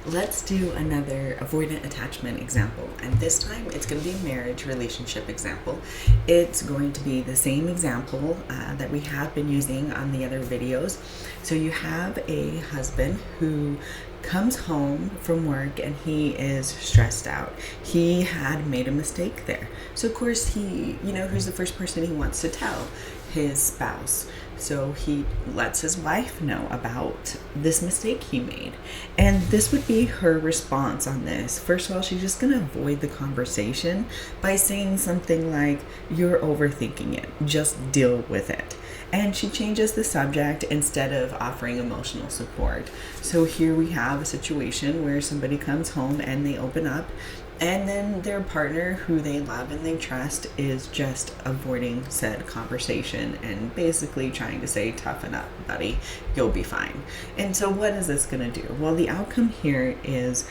Let's do another avoidant attachment example, and this time it's going to be a marriage relationship example. It's going to be the same example that we have been using on the other videos. So you have a husband who comes home from work and he is stressed out. He had made a mistake there. So of course who's the first person he wants to tell? His spouse. So he lets his wife know about this mistake he made. And this would be her response on this. First of all, she's just going to avoid the conversation by saying something like, "You're overthinking it. Just deal with it." And she changes the subject instead of offering emotional support. So here we have a situation where somebody comes home and they open up, and then their partner, who they love and they trust, is just avoiding said conversation and basically trying to say, "Toughen up, buddy, you'll be fine." And so what is this going to do? Well, the outcome here is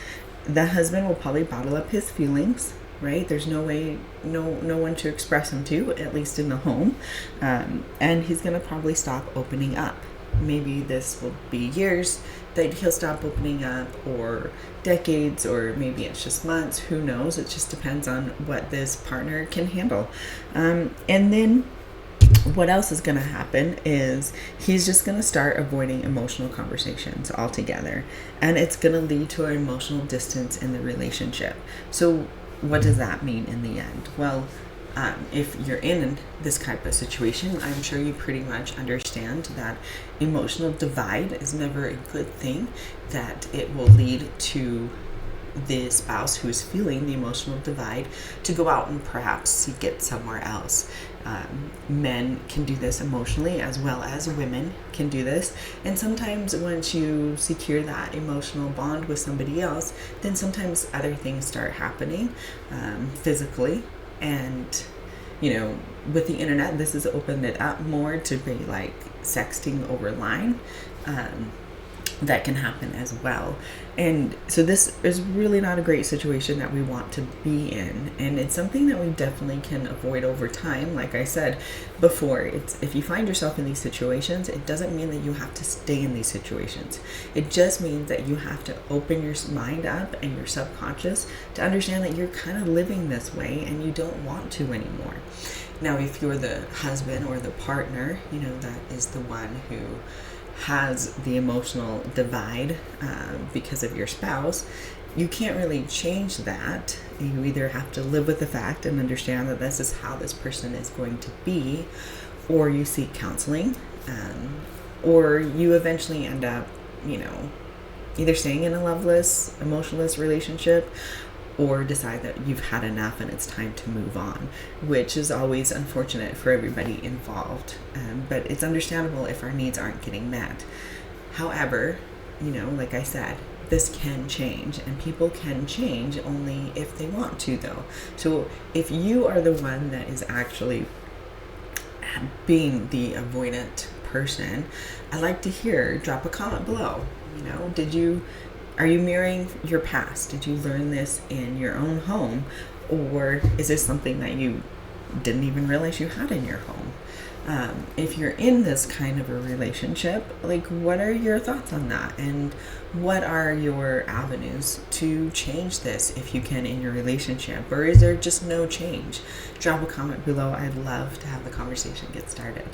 the husband will probably bottle up his feelings, right? There's no one to express them to, at least in the home. And he's going to probably stop opening up. Maybe this will be years that he'll stop opening up, or decades, or maybe it's just months. Who knows? It just depends on what this partner can handle. And then what else is going to happen is he's just going to start avoiding emotional conversations altogether. And it's going to lead to an emotional distance in the relationship. So what does that mean in the end? Well, if you're in this type of situation, I'm sure you pretty much understand that emotional divide is never a good thing, that it will lead to the spouse who is feeling the emotional divide to go out and perhaps seek it somewhere else. Men can do this emotionally as well as women can do this. And sometimes once you secure that emotional bond with somebody else, then sometimes other things start happening physically. And, with the internet, this has opened it up more to be like sexting over line. That can happen as well. And so this is really not a great situation that we want to be in. And it's something that we definitely can avoid over time. Like I said before, if you find yourself in these situations, it doesn't mean that you have to stay in these situations. It just means that you have to open your mind up and your subconscious to understand that you're kind of living this way and you don't want to anymore. Now, if you're the husband or the partner, that is the one who has the emotional divide because of your spouse, you can't really change that. You either have to live with the fact and understand that this is how this person is going to be, or you seek counseling, or you eventually end up, either staying in a loveless, emotionless relationship, or decide that you've had enough and it's time to move on, which is always unfortunate for everybody involved. But it's understandable if our needs aren't getting met. However, like I said, this can change, and people can change only if they want to, though. So if you are the one that is actually being the avoidant person, I'd like to drop a comment below. Are you mirroring your past? Did you learn this in your own home? Or is this something that you didn't even realize you had in your home? If you're in this kind of a relationship, what are your thoughts on that? And what are your avenues to change this, if you can, in your relationship? Or is there just no change? Drop a comment below. I'd love to have the conversation get started.